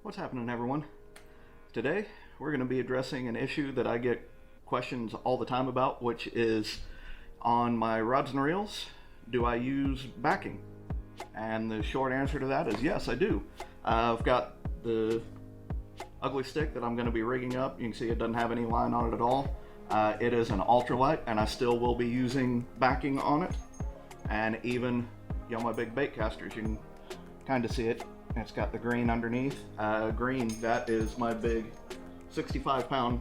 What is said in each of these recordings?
What's happening, everyone? Today we're going to be addressing an issue that I get questions all the time about, which is on my rods and reels, do I use backing? And the short answer to that is yes, I do. I've got the ugly stick that I'm going to be rigging up. You can see it doesn't have any line on it at all. It is an ultralight, and I still will be using backing on it. And even, my big bait casters, you can kind of see it. It's got the green underneath. Green, that is my big 65-pound,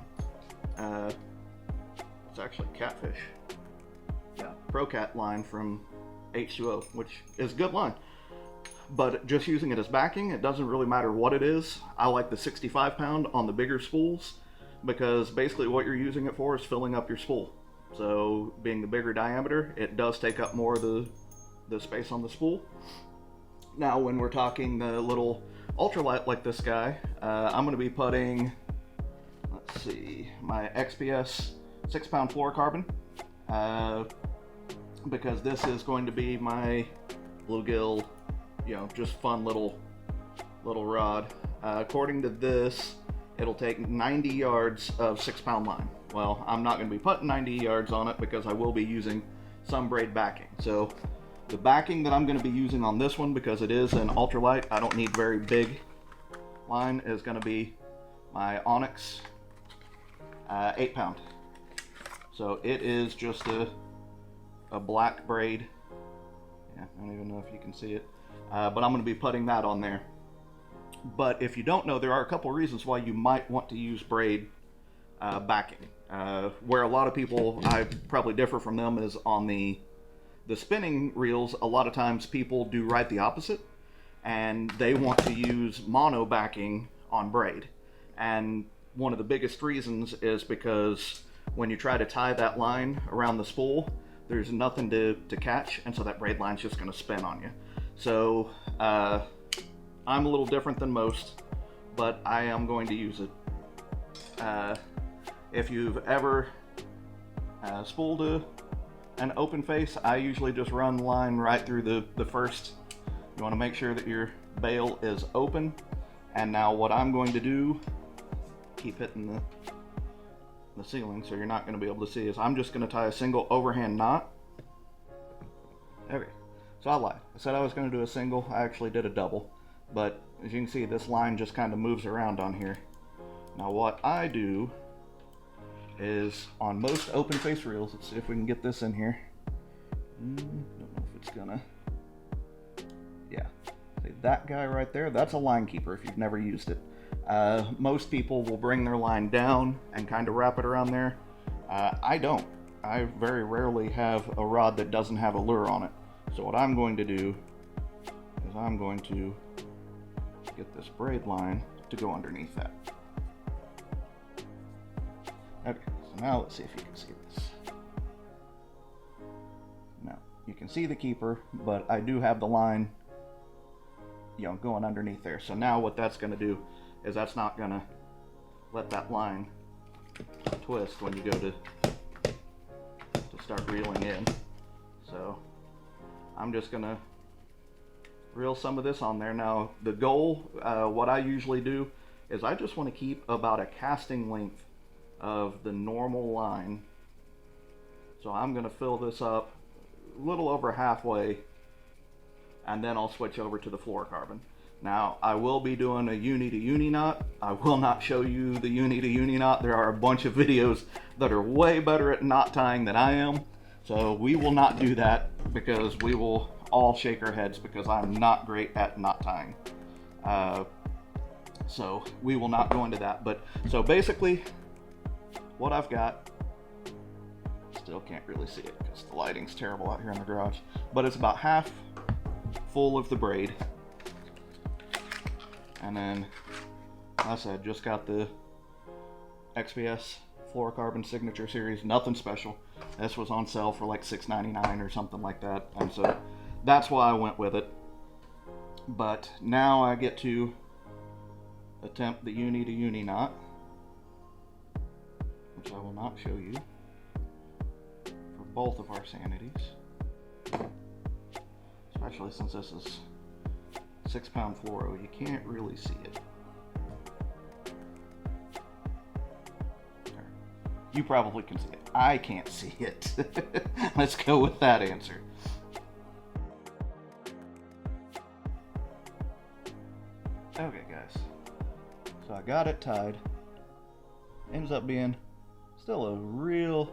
it's actually catfish. Yeah, Pro Cat line from H2O, which is a good line. But just using it as backing, it doesn't really matter what it is. I like the 65-pound on the bigger spools because basically what you're using it for is filling up your spool. So being the bigger diameter, it does take up more of the space on the spool. Now, when we're talking the little ultralight like this guy, I'm going to be putting, let's see, my XPS 6-pound fluorocarbon, because this is going to be my bluegill, just fun little rod. According to this, it'll take 90 yards of 6-pound line. Well, I'm not going to be putting 90 yards on it because I will be using some braid backing. So the backing that I'm going to be using on this one, because it is an ultralight, I don't need very big line, is going to be my Onyx 8-pound. So it is just a black braid. Yeah, I don't even know if you can see it, but I'm going to be putting that on there. But if you don't know, there are a couple of reasons why you might want to use braid backing. Where a lot of people, I probably differ from them, is on the spinning reels. A lot of times people do right the opposite, and they want to use mono backing on braid. And one of the biggest reasons is because when you try to tie that line around the spool, there's nothing to catch, and so that braid line's just going to spin on you. So I'm a little different than most, but I am going to use it. If you've ever spooled an open face, I usually just run the line right through the first. You want to make sure that your bail is open. And now what I'm going to do, keep hitting the ceiling so you're not going to be able to see, is I'm just going to tie a single overhand knot. Okay, so I lied. I said I was going to do a single. I actually did a double. But as you can see, this line just kind of moves around on here. Now what I do is, on most open face reels, let's see if we can get this in here. Don't know if it's gonna. Yeah, see that guy right there, that's a line keeper if you've never used it. Most people will bring their line down and kind of wrap it around there. I don't. I very rarely have a rod that doesn't have a lure on it. So what I'm going to do is I'm going to get this braid line to go underneath that. Okay, so now let's see if you can see this. Now, you can see the keeper, but I do have the line, going underneath there. So now what that's going to do is that's not going to let that line twist when you go to start reeling in. So I'm just going to reel some of this on there. Now, the goal, what I usually do is I just want to keep about a casting length of the normal line. So I'm going to fill this up a little over halfway, and then I'll switch over to the fluorocarbon. Now, I will be doing a uni to uni knot. I will not show you the uni to uni knot. There are a bunch of videos that are way better at knot tying than I am. So we will not do that, because we will all shake our heads, because I'm not great at knot tying. So we will not go into that. But so basically, what I've got, still can't really see it because the lighting's terrible out here in the garage, but it's about half full of the braid. And then, like I said, just got the XPS Fluorocarbon Signature Series, nothing special. This was on sale for like $6.99 or something like that, and so that's why I went with it. But now I get to attempt the uni to uni knot, which I will not show you for both of our sanities, especially since this is 6-pound fluoro. You can't really see it. You probably can see it. I can't see it. Let's go with that answer. Okay, guys. So I got it tied. Ends up being still a real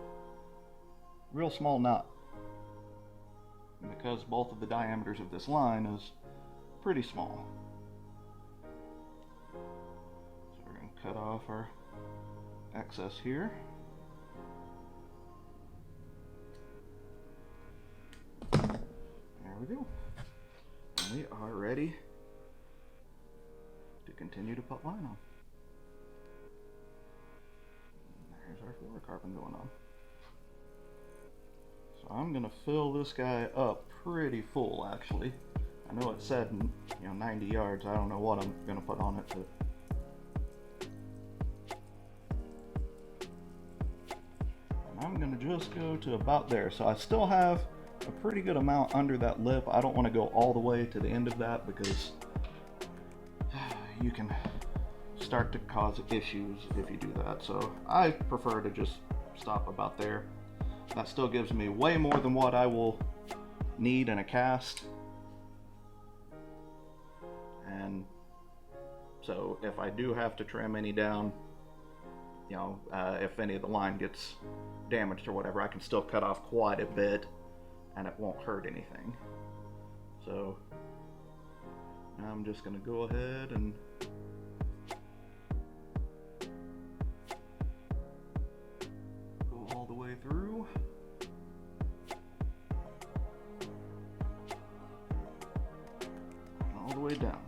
small knot. And because both of the diameters of this line is pretty small. So we're going to cut off our excess here. There we go. And we are ready to continue to put line on. There's our fluorocarbon going on. So I'm going to fill this guy up pretty full, actually. I know it said, 90 yards. I don't know what I'm going to put on it, but I'm going to just go to about there. So I still have a pretty good amount under that lip. I don't want to go all the way to the end of that because you can start to cause issues if you do that. So I prefer to just stop about there. That still gives me way more than what I will need in a cast. And so if I do have to trim any down, if any of the line gets damaged or whatever, I can still cut off quite a bit and it won't hurt anything. So now I'm just going to go ahead and go all the way through. And all the way down.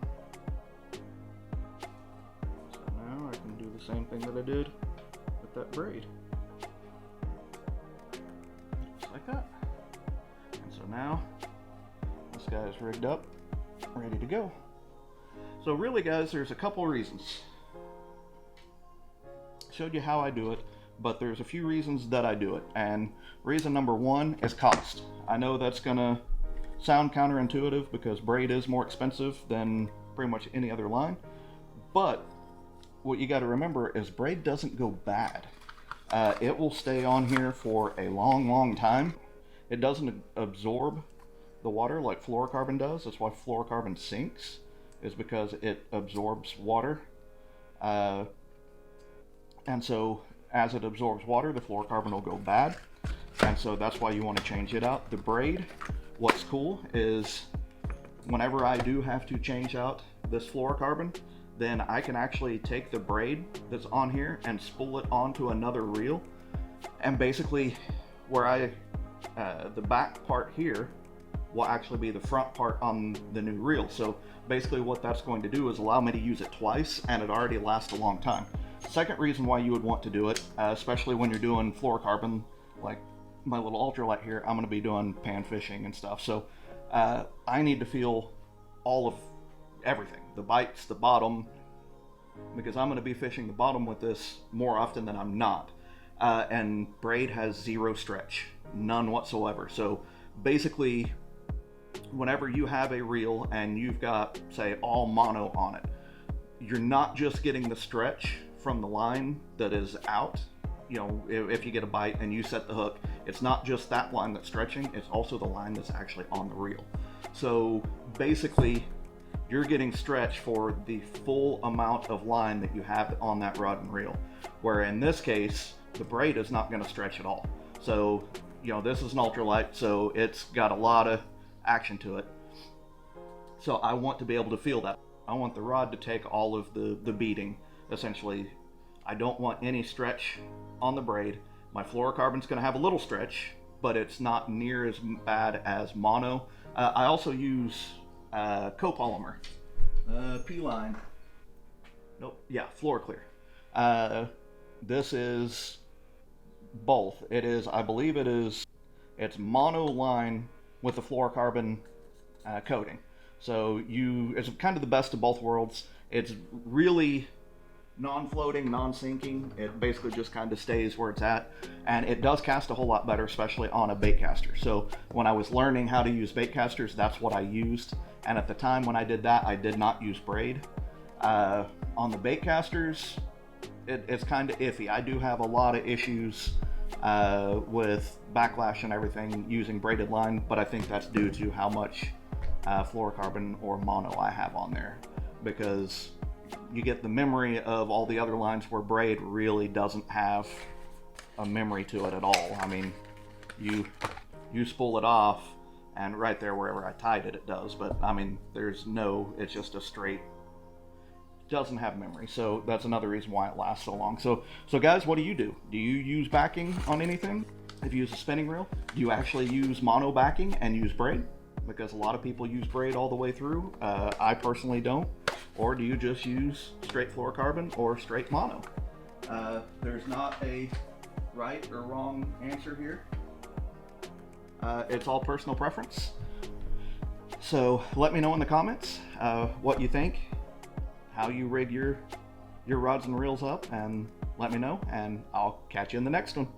So now I can do the same thing that I did with that braid. Just like that. And so now this guy is rigged up, ready to go. So really, guys, there's a couple reasons. Showed you how I do it, but there's a few reasons that I do it. And reason number one is cost. I know that's gonna sound counterintuitive because braid is more expensive than pretty much any other line, but what you got to remember is braid doesn't go bad. It will stay on here for a long time. It doesn't absorb the water like fluorocarbon does. That's why fluorocarbon sinks, is because it absorbs water. And so as it absorbs water, the fluorocarbon will go bad. And so that's why you want to change it out. The braid, what's cool is whenever I do have to change out this fluorocarbon, then I can actually take the braid that's on here and spool it onto another reel. And basically where the back part here will actually be the front part on the new reel. So basically what that's going to do is allow me to use it twice, and it already lasts a long time. Second reason why you would want to do it, especially when you're doing fluorocarbon, like my little ultralight here, I'm going to be doing pan fishing and stuff. So I need to feel all of everything, the bites, the bottom, because I'm going to be fishing the bottom with this more often than I'm not. And braid has zero stretch, none whatsoever. So basically, whenever you have a reel and you've got, say, all mono on it, you're not just getting the stretch from the line that is out. If you get a bite and you set the hook, it's not just that line that's stretching, it's also the line that's actually on the reel. So basically, you're getting stretch for the full amount of line that you have on that rod and reel. Where in this case, the braid is not going to stretch at all. So, this is an ultralight, so it's got a lot of action to it. So I want to be able to feel that. I want the rod to take all of the beating, essentially. I don't want any stretch on the braid. My fluorocarbon's going to have a little stretch, but it's not near as bad as mono. I also use copolymer, P-line. Nope, yeah, Fluoroclear. This is both. It is, I believe it's mono line with the fluorocarbon coating. So it's kind of the best of both worlds. It's really non-floating, non-sinking. It basically just kind of stays where it's at, and it does cast a whole lot better, especially on a bait caster. So when I was learning how to use bait casters, that's what I used. And at the time when I did that, I did not use braid. On the bait casters, it's kind of iffy. I do have a lot of issues with backlash and everything using braided line, but I think that's due to how much fluorocarbon or mono I have on there, because you get the memory of all the other lines where braid really doesn't have a memory to it at all. I mean, you spool it off and right there wherever I tied it, it does, but I mean, it's just a straight, doesn't have memory. So that's another reason why it lasts so long. So guys, what do? Do you use backing on anything? If you use a spinning reel, do you actually use mono backing and use braid? Because a lot of people use braid all the way through. I personally don't. Or do you just use straight fluorocarbon or straight mono? There's not a right or wrong answer here. It's all personal preference. So let me know in the comments what you think, how you rig your rods and reels up, and let me know, and I'll catch you in the next one.